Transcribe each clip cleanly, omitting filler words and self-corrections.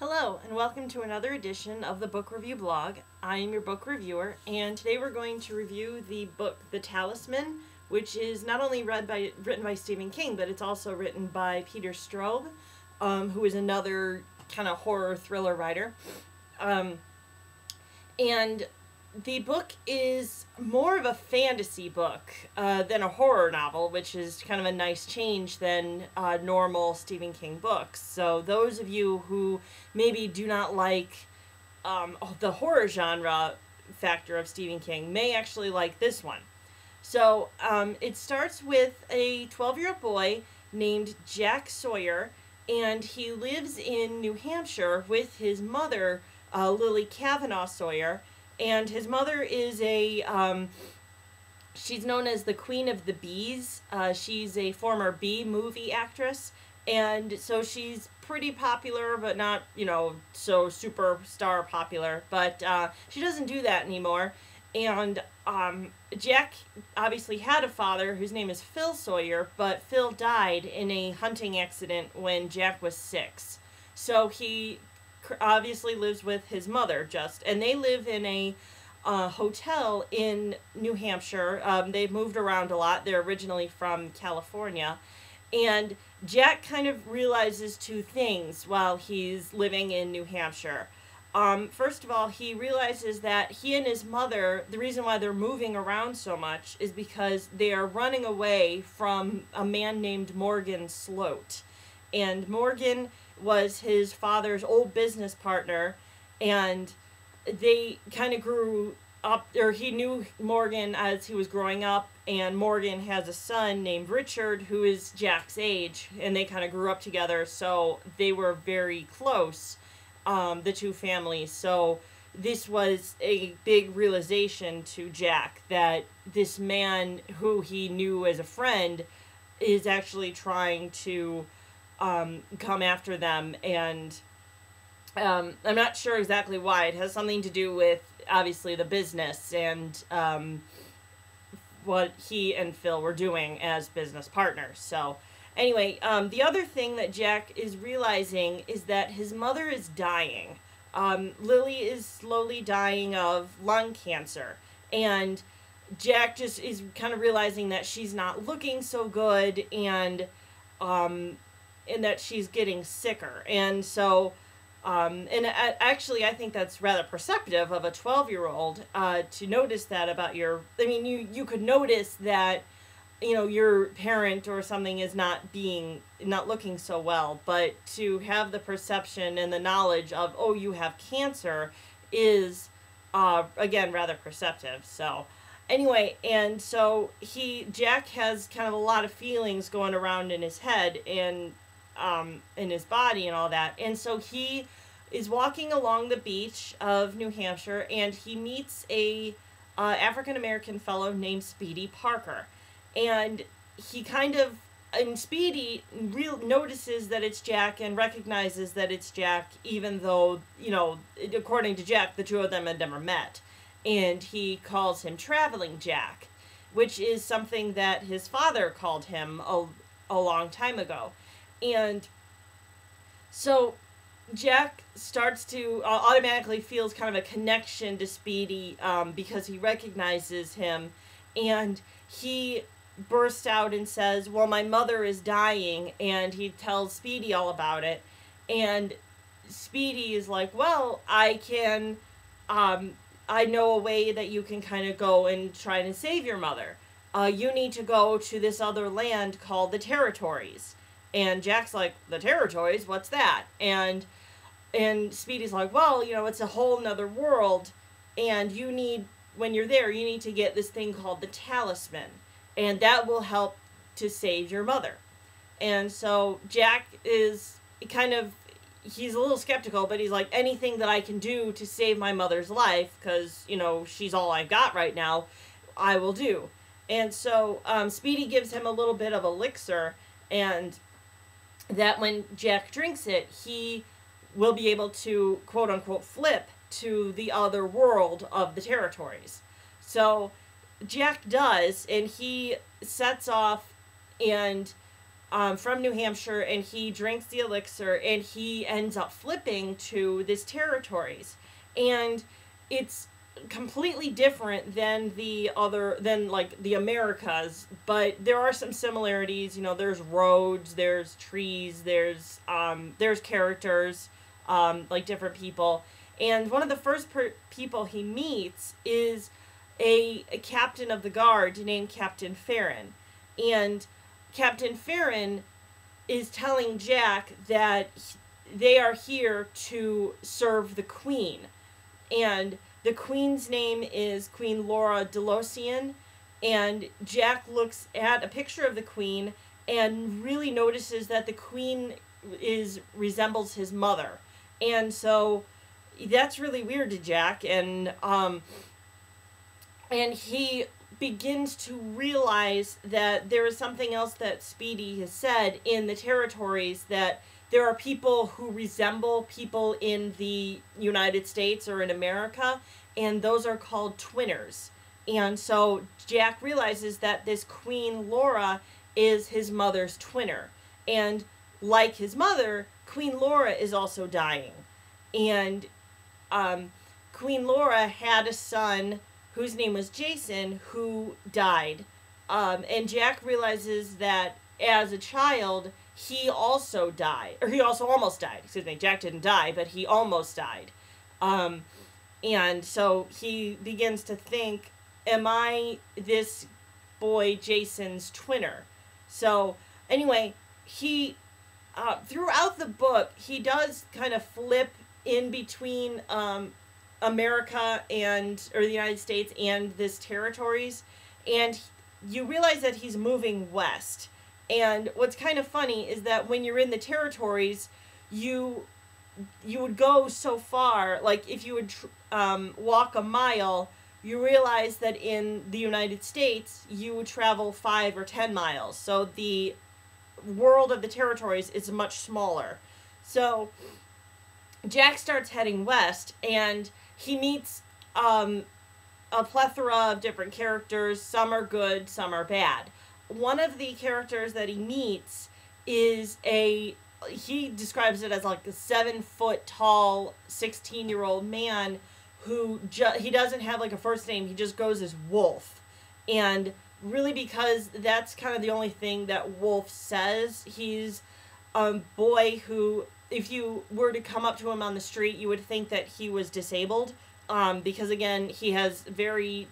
Hello, and welcome to another edition of the Book Review Blog. I am your book reviewer, and today we're going to review the book The Talisman, which is not only written by Stephen King, but it's also written by Peter Straub, who is another kind of horror thriller writer. And the book is more of a fantasy book than a horror novel, which is kind of a nice change than normal Stephen King books. So those of you who maybe do not like the horror genre factor of Stephen King may actually like this one. So it starts with a 12-year-old boy named Jack Sawyer, and he lives in New Hampshire with his mother, Lily Kavanaugh Sawyer. And his mother is she's known as the Queen of the Bees. She's a former Bee movie actress. And so she's pretty popular, but not, so superstar popular. But she doesn't do that anymore. And Jack obviously had a father whose name is Phil Sawyer, but Phil died in a hunting accident when Jack was 6. So he obviously lives with his mother and they live in a hotel in New Hampshire. They've moved around a lot. They're originally from California, and Jack kind of realizes two things while he's living in New Hampshire. First of all, he realizes that he and his mother, the reason why they're moving around so much is because they are running away from a man named Morgan Sloat. And Morgan was his father's old business partner, and they kind of grew up, or he knew Morgan as he was growing up, and Morgan has a son named Richard who is Jack's age, and they kind of grew up together, so they were very close, the two families. So this was a big realization to Jack that this man who he knew as a friend is actually trying to come after them, and I'm not sure exactly why. It has something to do with, obviously, the business and what he and Phil were doing as business partners. So anyway, the other thing that Jack is realizing is that his mother is dying. Lily is slowly dying of lung cancer, and Jack just is kind of realizing that she's not looking so good, and that she's getting sicker. And so, actually, I think that's rather perceptive of a 12-year-old to notice that about you could notice that, your parent or something is not looking so well, but to have the perception and the knowledge of, oh, you have cancer is, again, rather perceptive. So, anyway, and so Jack has kind of a lot of feelings going around in his head and in his body and all that. And so he is walking along the beach of New Hampshire, and he meets a African-American fellow named Speedy Parker. And Speedy notices that it's Jack and recognizes that it's Jack, even though, according to Jack, the two of them had never met. And he calls him Traveling Jack, which is something that his father called him a long time ago. And so Jack starts to automatically feels kind of a connection to Speedy because he recognizes him, and he bursts out and says, well, my mother is dying, and he tells Speedy all about it. And Speedy is like, well, I know a way that you can kind of go and try to save your mother. You need to go to this other land called the Territories. And Jack's like, the Territories? What's that? And Speedy's like, well, it's a whole nother world, and when you're there, you need to get this thing called the Talisman, and that will help to save your mother. And so Jack is he's a little skeptical, but he's like, anything that I can do to save my mother's life, because, she's all I've got right now, I will do. And so Speedy gives him a little bit of elixir, and that when Jack drinks it, he will be able to, quote-unquote, flip to the other world of the Territories. So Jack does, and he sets off and from New Hampshire, and he drinks the elixir, and he ends up flipping to this territories. And it's completely different than like the Americas, but there are some similarities. You know, there's roads, there's trees, there's characters, like different people. And one of the first people he meets is a captain of the guard named Captain Farron. And Captain Farron is telling Jack that they are here to serve the queen. And the queen's name is Queen Laura Delosian. And Jack looks at a picture of the queen and really notices that the queen resembles his mother. And so that's really weird to Jack. And he begins to realize that there is something else that Speedy has said in the territories, that there are people who resemble people in the United States or in America, and those are called twinners. And so Jack realizes that this Queen Laura is his mother's twinner. And like his mother, Queen Laura is also dying. And Queen Laura had a son whose name was Jason, who died. And Jack realizes that as a child, he also died. Or he also almost died. Excuse me, Jack didn't die, but he almost died. And so he begins to think, am I this boy Jason's twinner? So anyway, he, throughout the book, he does kind of flip in between America or the United States and this territories, and you realize that he's moving west. And what's kind of funny is that when you're in the territories, you would go so far, like if you would walk a mile, you realize that in the United States you would travel 5 or 10 miles. So the world of the territories is much smaller. So Jack starts heading west, and he meets a plethora of different characters. Some are good, some are bad. One of the characters that he meets is he describes it as like a 7-foot tall, 16-year-old man who he doesn't have like a first name. He just goes as Wolf. And really, because that's kind of the only thing that Wolf says, he's a boy who, if you were to come up to him on the street, you would think that he was disabled, because again, he has very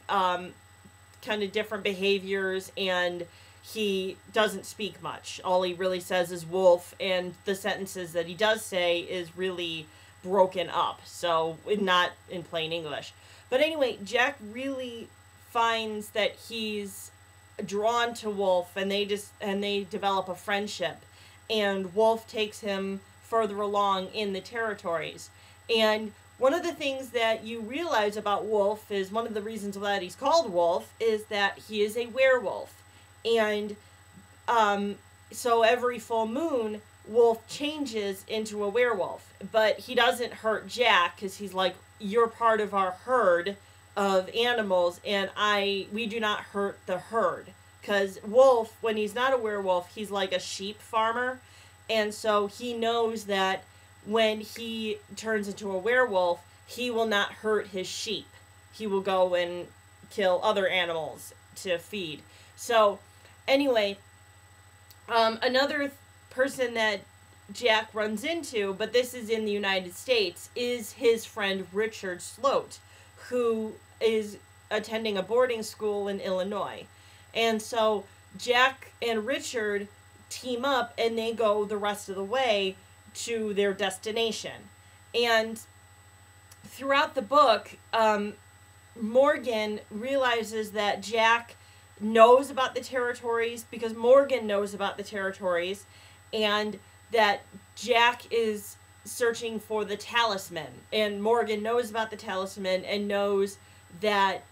kind of different behaviors, and he doesn't speak much. All he really says is wolf, and the sentences that he does say is really broken up, so not in plain English. But anyway, Jack really finds that he's drawn to Wolf, and they develop a friendship, and Wolf takes him further along in the territories. And one of the things that you realize about Wolf is, one of the reasons that he's called Wolf is that he is a werewolf. And so every full moon, Wolf changes into a werewolf. But he doesn't hurt Jack, because he's like, you're part of our herd of animals, and we do not hurt the herd. Because Wolf, when he's not a werewolf, he's like a sheep farmer. And so he knows that when he turns into a werewolf, he will not hurt his sheep. He will go and kill other animals to feed. So anyway, another person that Jack runs into, but this is in the United States, is his friend Richard Sloat, who is attending a boarding school in Illinois. And so Jack and Richard team up, and they go the rest of the way to their destination. And throughout the book, Morgan realizes that Jack knows about the territories because Morgan knows about the territories, and that Jack is searching for the talisman. And Morgan knows about the talisman and knows that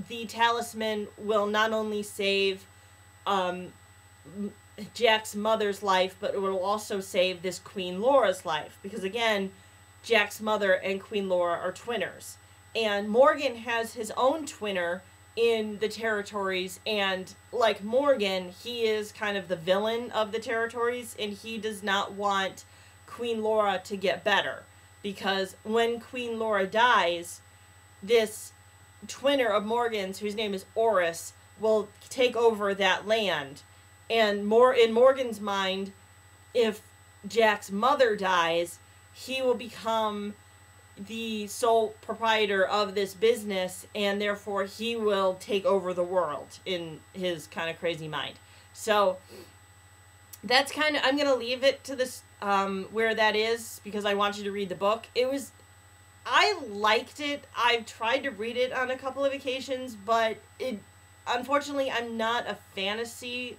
the talisman will not only save Jack's mother's life, but it will also save this Queen Laura's life. Because again, Jack's mother and Queen Laura are twinners. And Morgan has his own twinner in the territories, and like Morgan, he is kind of the villain of the territories, and he does not want Queen Laura to get better, because when Queen Laura dies, this twinner of Morgan's, whose name is Oris, will take over that land. And more in Morgan's mind, if Jack's mother dies, he will become the sole proprietor of this business, and therefore he will take over the world in his kind of crazy mind. So that's kind of, I'm going to leave it to this where that is, because I want you to read the book. I liked it. I've tried to read it on a couple of occasions, but unfortunately, I'm not a fantasy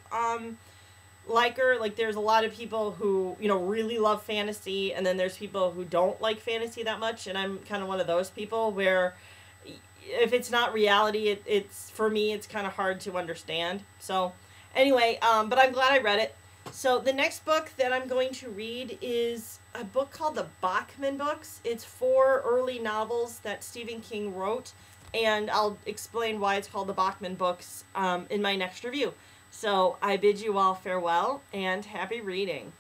liker. Like, there's a lot of people who, really love fantasy, and then there's people who don't like fantasy that much, and I'm kind of one of those people where if it's not reality, it's for me, it's kind of hard to understand. So, anyway, but I'm glad I read it. So, the next book that I'm going to read is a book called the Bachman Books. It's 4 early novels that Stephen King wrote, and I'll explain why it's called the Bachman Books in my next review. So I bid you all farewell and happy reading.